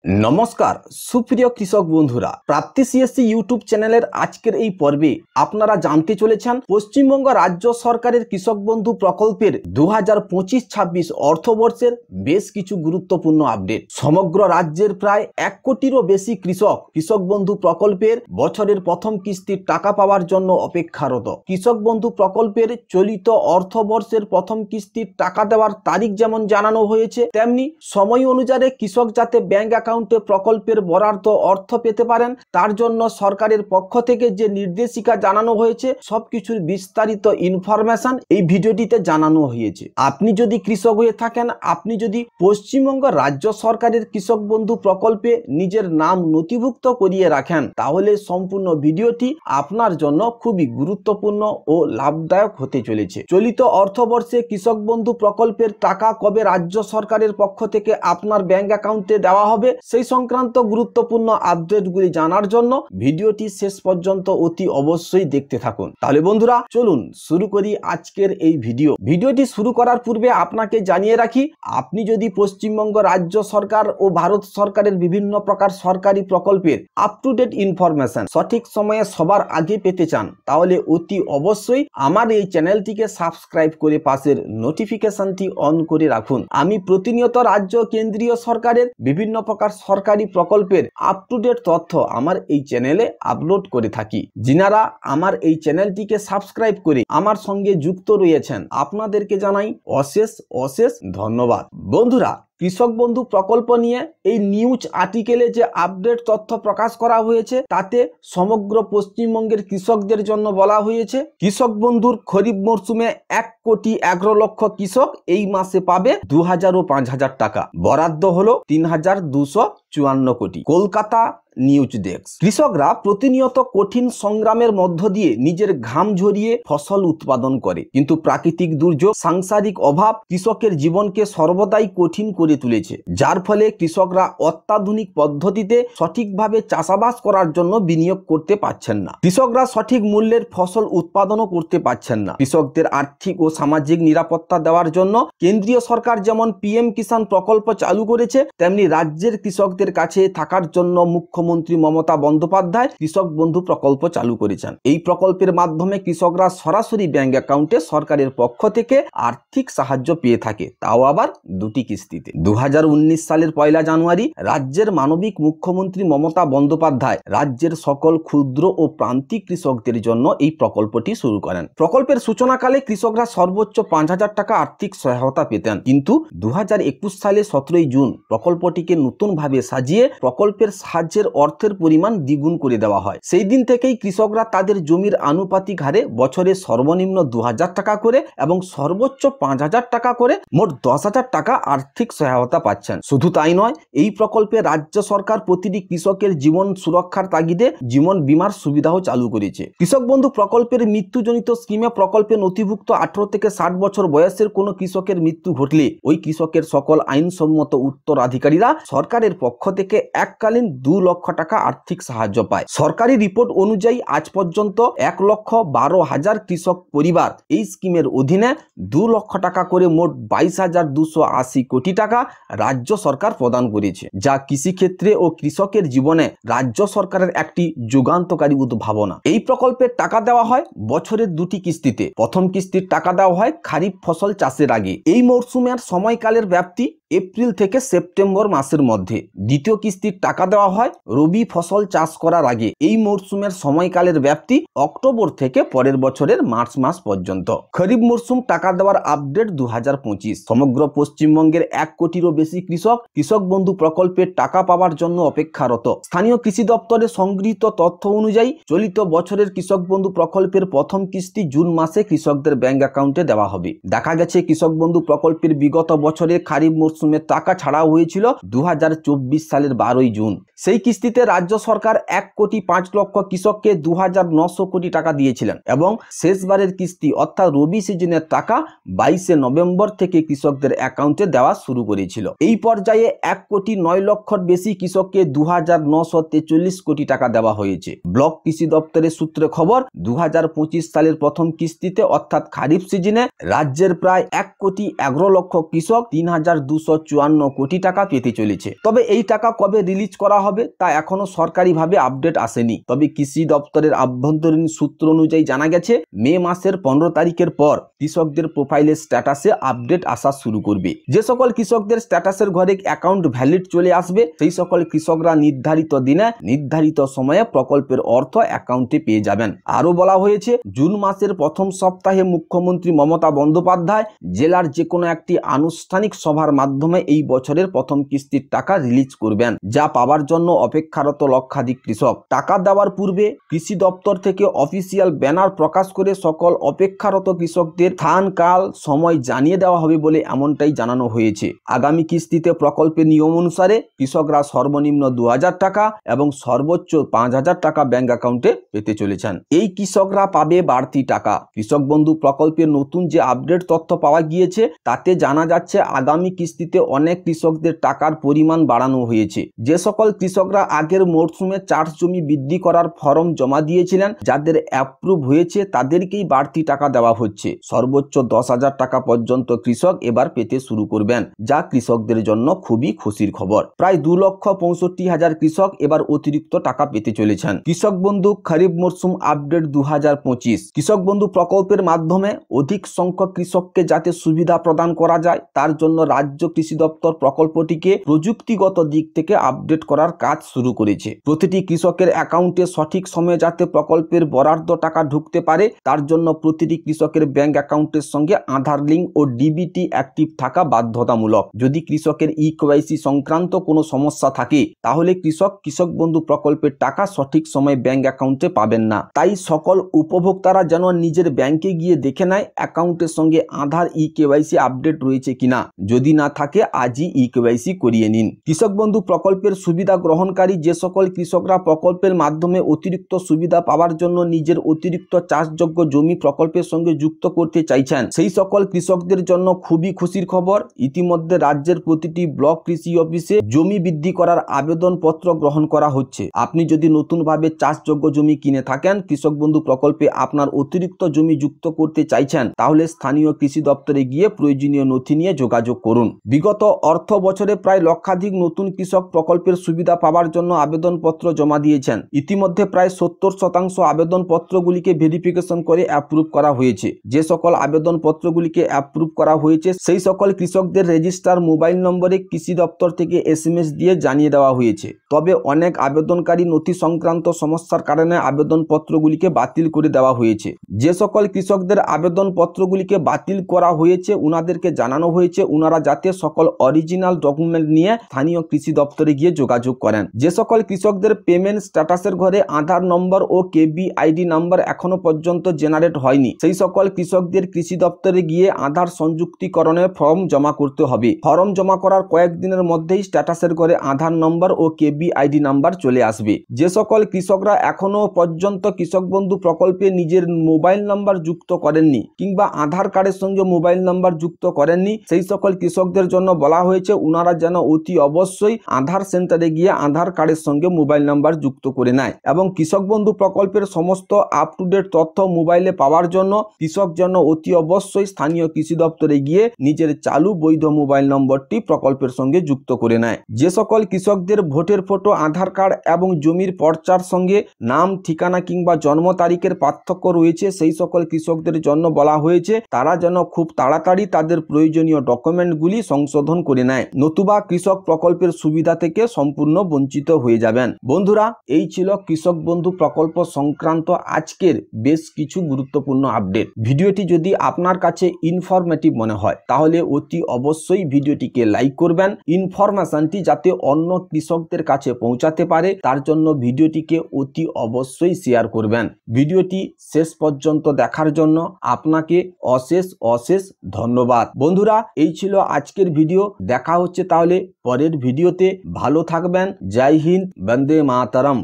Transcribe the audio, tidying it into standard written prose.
নমস্কার সুপ্রিয় কৃষক বন্ধুরা, প্রাপ্তি সিএসসি ইউটিউব চ্যানেলের আজকের এই পর্বে আপনারা জানতে চলেছেন পশ্চিমবঙ্গ রাজ্য সরকারের কৃষক বন্ধু প্রকল্পের 2025-26 অর্থবর্ষের বেশ কিছু গুরুত্বপূর্ণ আপডেট। সমগ্র রাজ্যের প্রায় 1 কোটিরও বেশি কৃষক বন্ধু প্রকল্পের বছরের প্রথম কিস্তির টাকা পাওয়ার জন্য অপেক্ষারত। কৃষক বন্ধু প্রকল্পের চলিত অর্থবর্ষের প্রথম কিস্তির টাকা দেওয়ার তারিখ যেমন জানানো হয়েছে, তেমনি সময় অনুযায়ী কৃষক যাতে ব্যাংক অ্যাকাউন্টে প্রকল্পের বরাদ্দ অর্থ পেতে পারেন তার জন্য সরকারের পক্ষ থেকে যে নির্দেশিকা জানানো হয়েছে সবকিছুর বিস্তারিত ইনফরমেশন এই ভিডিওটিতে জানানো হয়েছে। আপনি যদি কৃষক হয়ে থাকেন, আপনি যদি পশ্চিমবঙ্গ রাজ্য সরকারের কৃষক বন্ধু প্রকল্পে নিজের নাম নথিভুক্ত করিয়ে রাখেন, তাহলে সম্পূর্ণ ভিডিওটি আপনার জন্য খুবই গুরুত্বপূর্ণ ও লাভদায়ক হতে চলেছে। চলিত অর্থবর্ষে কৃষক বন্ধু প্রকল্পের টাকা কবে রাজ্য সরকারের পক্ষ থেকে আপনার ব্যাংক অ্যাকাউন্টে দেওয়া হবে সেই সংক্রান্ত গুরুত্বপূর্ণ আপডেটগুলি জানার জন্য ভিডিওটি শেষ পর্যন্ত অতি অবশ্যই দেখতে থাকুন। তাহলে বন্ধুরা চলুন শুরু করি আজকের এই ভিডিওটি শুরু করার পূর্বে আপনাকে জানিয়ে রাখি, আপনি যদি পশ্চিমবঙ্গ রাজ্য সরকার ও ভারত সরকারের বিভিন্ন প্রকার সরকারি প্রকল্পের আপ টু ডেট ইনফরমেশন সঠিক সময়ে সবার আগে পেতে চান, তাহলে অতি অবশ্যই আমার এই চ্যানেলটিকে সাবস্ক্রাইব করে পাশের নোটিফিকেশনটি অন করে রাখুন। আমি প্রতিনিয়ত রাজ্য কেন্দ্রীয় সরকারের বিভিন্ন প্রকার সরকারি প্রকল্পের আপ টু ডেট তথ্য আমার এই চ্যানেলে আপলোড করে থাকি। যিনারা আমার এই চ্যানেলটিকে সাবস্ক্রাইব করে আমার সঙ্গে যুক্ত রয়েছেন আপনাদেরকে জানাই অশেষ ধন্যবাদ। বন্ধুরা, কৃষক বন্ধু প্রকল্প নিয়ে এই নিউজ আর্টিকেলে যে আপডেট তথ্য প্রকাশ করা হয়েছে তাতে সমগ্র পশ্চিমবঙ্গের কৃষকদের জন্য বলা হয়েছে কৃষক বন্ধুর খরিফ মরশুমে 1,11,00,000 কৃষক এই মাসে পাবে 2,000 ও 5,000 টাকা। বরাদ্দ হলো 3,254 কোটি। Kolkata news desk. কৃষকরা প্রতিনিয়ত কঠিন সংগ্রামের মধ্য দিয়ে নিজের ঘাম ঝরিয়ে ফসল উৎপাদন করে, কিন্তু প্রাকৃতিক দুর্যোগ, সাংসারিক অভাব কৃষকের জীবনকে সর্বদাই কঠিন করে তুলেছে, যার ফলে কৃষকরা অত্যাধুনিক পদ্ধতিতে সঠিকভাবে চাষাবাদ করার জন্য বিনিয়োগ করতে পারছেন না। কৃষকরা সঠিক মূল্যের ফসল উৎপাদনও করতে পারছেন না। কৃষকদের আর্থিক ও সামাজিক নিরাপত্তা দেওয়ার জন্য কেন্দ্রীয় সরকার যেমন পিএম কিষাণ প্রকল্প চালু করেছে, তেমনি রাজ্যের কৃষকদের কাছে থাকার জন্য মুখ্যমন্ত্রী মমতা বন্দ্যোপাধ্যায় কৃষক বন্ধু প্রকল্প চালু করেছেন। এই প্রকল্পের মাধ্যমে কৃষকরা সরাসরি ব্যাংক অ্যাকাউন্টে সরকারের পক্ষ থেকে আর্থিক সাহায্য পেয়ে থাকে, তাও আবার দুটি কিস্তিতে। 2019 সালের 1 জানুয়ারি রাজ্যের মানবিক মুখ্যমন্ত্রী মমতা বন্দ্যোপাধ্যায় রাজ্যের সকল ক্ষুদ্র ও প্রান্তিক কৃষকদের জন্য এই প্রকল্পটি শুরু করেন। প্রকল্পের সূচনাকালে কৃষকরা সর্বোচ্চ 5,000 টাকা আর্থিক সহায়তা পেতেন, কিন্তু 2021 সালে 17 জুন প্রকল্পটিকে নতুনভাবে সাজিয়ে প্রকল্পের সাহায্যের অর্থের পরিমাণ দ্বিগুণ করে দেওয়া হয়। সেই দিন থেকেই কৃষকরা তাদের জমির আনুপাতিক হারে বছরে সর্বনিম্ন 2,000 টাকা করে এবং সর্বোচ্চ 5,000 টাকা করে মোট 10,000 টাকা আর্থিক সহায়তা পাচ্ছেন। শুধু তাই নয়, এই প্রকল্পে রাজ্য সরকার প্রতিটি কৃষকের জীবন সুরক্ষার তাগিদে জীবন বীমার সুবিধাও চালু করেছে। কৃষক বন্ধু প্রকল্পের মৃত্যুজনিত স্কিমে প্রকল্পে নথিভুক্ত 18 থেকে 60 বছর বয়সের কোনো কৃষকের মৃত্যু ঘটলে ওই কৃষকের সকল আইনসম্মত উত্তরাধিকারীরা সরকারের পক্ষ থেকে এককালীন 2 লক্ষ টাকা আর্থিক সাহায্য পায়। সরকারি রিপোর্ট অনুযায়ী আজ পর্যন্ত 1,12,000 কৃষক পরিবার এই স্কিমের অধীনে 2 লক্ষ টাকা করে মোট 22,280 কোটি টাকা রাজ্য সরকার প্রদান করেছে, যা কৃষিক্ষেত্রে ও কৃষকের জীবনে রাজ্য সরকারের একটি যুগান্তকারী উদ্ভাবনা। এই প্রকল্পের টাকা দেওয়া হয় বছরের 2টি কিস্তিতে। প্রথম কিস্তির টাকা দেওয়া হয় খারিফ ফসল চাষের আগে। এই মরশুমের সময়কালের ব্যাপ্তি এপ্রিল থেকে সেপ্টেম্বর মাসের মধ্যে। দ্বিতীয় কিস্তির টাকা দেওয়া হয় রবি ফসল চাষ করার আগে। এই মরশুমের সময়কালের ব্যাপ্তি অক্টোবর থেকে পরের বছরের মার্চ মাস পর্যন্ত। খরিফ মরশুম টাকা দেওয়ার আপডেট 2025। সমগ্র পশ্চিমবঙ্গের 1 কোটিরও বেশি কৃষক বন্ধু প্রকল্পের টাকা পাওয়ার জন্য অপেক্ষারত। স্থানীয় কৃষি দপ্তরে সংগৃহীত তথ্য অনুযায়ী চলিত বছরের কৃষক বন্ধু প্রকল্পের প্রথম কিস্তি জুন মাসে কৃষকদের ব্যাংক অ্যাকাউন্টে দেওয়া হবে। দেখা গেছে কৃষক বন্ধু প্রকল্পের বিগত বছরে খারিফ মরশুমের টাকা ছাড়া হয়েছিল 2024 সালের 12 জুন। সেই কিস্তিতে রাজ্য সরকার 1,05,00,000 কৃষককে 2,900 কোটি টাকা দিয়েছিলেন এবং শেষবারের কিস্তি অর্থাৎ রবি সিজনের টাকা 22 নভেম্বর থেকে কৃষকদের অ্যাকাউন্টে দেওয়া শুরু করেছিল। এই পর্যায়ে 1,09,00,000 বেশি কৃষককে 2,943 কোটি টাকা দেওয়া হয়েছে। ব্লক কৃষি দপ্তরের সূত্রে খবর, 2025 সালের প্রথম কিস্তিতে অর্থাৎ খারিফ সিজনে রাজ্যের প্রায় 1,11,00,000 কৃষক 3,200 254 কোটি টাকা পেতে চলেছে। তবে এই টাকা কবে রিলিজ করা হবে তা এখনো সরকারিভাবে আপডেট আসেনি। তবে কৃষি দপ্তরের আভ্যন্তরীণ সূত্র অনুযায়ী জানা গেছে মে মাসের 15 তারিখের পর কৃষকদের প্রোফাইলের স্ট্যাটাসে আপডেট আসা শুরু করবে। যে সকল কৃষকদের স্ট্যাটাসের ঘরে অ্যাকাউন্ট ভ্যালিড চলে আসবে সেই সকল কৃষকরা নির্ধারিত দিনে নির্ধারিত সময়ে প্রকল্পের অর্থ অ্যাকাউন্টে পেয়ে যাবেন। আরো বলা হয়েছে জুন মাসের প্রথম সপ্তাহে মুখ্যমন্ত্রী মমতা বন্দ্যোপাধ্যায় জেলার যে কোনো একটি আনুষ্ঠানিক সভার মাধ্যমে এই বছরের প্রথম কিস্তির টাকা রিলিজ করবেন, যা পাওয়ার জন্য অপেক্ষারত লক্ষাধিক কৃষক। টাকা দেওয়ার পূর্বে কৃষি দপ্তর থেকে অফিসিয়াল ব্যানার প্রকাশ করে সকল অপেক্ষারত কৃষকদের স্থান কাল সময় জানিয়ে দেওয়া হবে বলে এমনটাই জানানো হয়েছে। আগামী কিস্তিতে প্রকল্পের নিয়ম অনুসারে কৃষকরা সর্বনিম্ন 2000 টাকা এবং সর্বোচ্চ 5000 টাকা ব্যাংক অ্যাকাউন্টে পেতে চলেছেন। এই কৃষকরা পাবে বাড়তি টাকা। কৃষক বন্ধু প্রকল্পের নতুন যে আপডেট তথ্য পাওয়া গিয়েছে তাতে জানা যাচ্ছে আগামী কিস্তিতে অনেক কৃষকদের টাকার পরিমাণ বাড়ানো হয়েছে। যে সকল কৃষকরা আগের মরশুমে চাষ জমি বৃদ্ধি করার ফর্ম জমা দিয়েছিলেন, যাদের অ্যাপ্রুভ হয়েছে তাদেরকেই বাড়তি টাকা দেওয়া হচ্ছে। সর্বোচ্চ 10,000 টাকা পর্যন্ত কৃষক এবার পেতে শুরু করবেন, যা কৃষকদের জন্য খুবই খুশির খবর। প্রায় 2,65,000 কৃষক এবার অতিরিক্ত টাকা পেতে চলেছেন। কৃষক বন্ধু খরিফ মরশুম আপডেট 2025 কৃষক বন্ধু প্রকল্পের মাধ্যমে অধিক সংখ্যক কৃষককে যাতে সুবিধা প্রদান করা যায় তার জন্য রাজ্য কৃষি দপ্তর প্রকল্পটিকে প্রযুক্তিগত দিক থেকে আপডেট করার কাজ শুরু করেছে। প্রতিটি কৃষকের অ্যাকাউন্টে সঠিক সময়ে যাতে প্রকল্পের বরাদ্দ টাকা ঢুকতে পারে তার জন্য প্রতিটি কৃষকের ব্যাংক অ্যাকাউন্টের সঙ্গে আধার লিঙ্ক ও ডিবিটি অ্যাক্টিভ থাকা বাধ্যতামূলক। যদি কৃষকের ইকেওয়াইসি সংক্রান্ত কোনো সমস্যা থাকে তাহলে কৃষক বন্ধু প্রকল্পের টাকা সঠিক সময়ে ব্যাংক অ্যাকাউন্টে পাবেন না। তাই সকল উপভোক্তারা যেন নিজের ব্যাংকে গিয়ে দেখে নেয় অ্যাকাউন্টের সঙ্গে আধার ইকেওয়াইসি আপডেট রয়েছে কিনা। যদি না থাকে আজই ইকেওয়াইসি করিয়ে নিন। কৃষক বন্ধু প্রকল্পের সুবিধা গ্রহণকারী যে সকল কৃষকরা প্রকল্পের মাধ্যমে অতিরিক্ত সুবিধা পাওয়ার জন্য নিজের অতিরিক্ত চাষযোগ্য জমি প্রকল্পের সঙ্গে যুক্ত করতে চাইছেন সেই সকল কৃষকদের জন্য খুবই খুশির খবর। ইতিমধ্যে রাজ্যের প্রতিটি ব্লক কৃষি অফিসে জমি বৃদ্ধি করার আবেদনপত্র গ্রহণ করা হচ্ছে। আপনি যদি নতুনভাবে চাষযোগ্য জমি কিনে থাকেন, কৃষক বন্ধু প্রকল্পে আপনার অতিরিক্ত জমি যুক্ত করতে চাইছেন, তাহলে স্থানীয় কৃষি দপ্তরে গিয়ে প্রয়োজনীয় নথি নিয়ে যোগাযোগ করুন। বিগত অর্থ বছরে প্রায় লক্ষাধিক নতুন কৃষক প্রকল্পের সুবিধা পাওয়ার জন্য আবেদনপত্র জমা দিয়েছেন। ইতিমধ্যে প্রায় 70% আবেদনপত্রগুলিকে ভেরিফিকেশন করে অ্যাপ্রুভ করা হয়েছে। যে সকল আবেদনপত্রগুলিকে অ্যাপ্রুভ করা হয়েছে সেই সকল কৃষকদের রেজিস্টার মোবাইল নম্বরে কৃষি দপ্তর থেকে SMS দিয়ে জানিয়ে দেওয়া হয়েছে। তবে অনেক আবেদনকারী নথি সংক্রান্ত সমস্যার কারণে আবেদনপত্রগুলিকে বাতিল করে দেওয়া হয়েছে। যে সকল কৃষকদের আবেদনপত্রগুলিকে বাতিল করা হয়েছে উনাদেরকে জানানো হয়েছে উনারা যাতে সকল অরিজিনাল ডকুমেন্ট নিয়ে স্থানীয় কৃষি দপ্তরে গিয়ে যোগাযোগ করেন। যে সকল কৃষকদের পেমেন্ট স্ট্যাটাসের ঘরে আধার নম্বর ও KBID নাম্বার এখনো পর্যন্ত জেনারেট হয়নি সেই সকল কৃষকদের কৃষি দপ্তরে গিয়ে আধার সংযুক্তিকরণের ফর্ম জমা করতে হবে। ফর্ম জমা করার কয়েকদিনের মধ্যেই স্ট্যাটাসের ঘরে আধার নম্বর ও KBID নাম্বার চলে আসবে। যে সকল কৃষকরা এখনো পর্যন্ত কৃষক বন্ধু প্রকল্পে নিজের মোবাইল নাম্বার যুক্ত করেননি কিংবা আধার কার্ডের সঙ্গে মোবাইল নাম্বার যুক্ত করেননি সেই সকল কৃষকদের জন্য বলা হয়েছে উনারা যেন অতি অবশ্যই আধার সেন্টারে গিয়ে আধার কার্ডের সঙ্গে মোবাইল নাম্বার যুক্ত করে নেয় এবং কৃষক বন্ধু প্রকল্পের সমস্ত আপ টু ডেট তথ্য মোবাইলে পাওয়ার জন্য কৃষক যেন অতি অবশ্যই স্থানীয় কৃষি দপ্তরে গিয়ে নিজের চালু বৈধ মোবাইল নম্বরটি প্রকল্পের সঙ্গে যুক্ত করে নেয়। যে সকল কৃষকদের ভোটের ফটো, আধার কার্ড এবং জমির পর্চার সঙ্গে নাম, ঠিকানা কিংবা জন্ম তারিখের পার্থক্য রয়েছে সেই সকল কৃষকদের জন্য বলা হয়েছে তারা যেন খুব তাড়াতাড়ি তাদের প্রয়োজনীয় ডকুমেন্টগুলি সংশোধন করে নেয়, নতুবা কৃষক প্রকল্পের সুবিধা থেকে সম্পূর্ণ বঞ্চিত হয়ে যাবেন। বন্ধুরা, এই ছিল কৃষক বন্ধু প্রকল্প সংক্রান্ত আজকের বেশ কিছু গুরুত্বপূর্ণ আপডেট। ভিডিওটি যদি আপনার কাছে ইনফরমেটিভ মনে হয় তাহলে অতি অবশ্যই ভিডিওটিকে লাইক করবেন। ইনফরমেশনটি যাতে অন্য কৃষকদের কাছে পৌঁছাতে পারে তার জন্য ভিডিওটিকে অতি অবশ্যই শেয়ার করবেন। ভিডিওটি শেষ পর্যন্ত দেখার জন্য আপনাকে অশেষ ধন্যবাদ। বন্ধুরা, এই ছিল আজকের ভিডিও। দেখা হচ্ছে তাহলে পরের ভিডিওতে। ভালো থাকবেন। জয় হিন্দ, বন্দে মাতরম।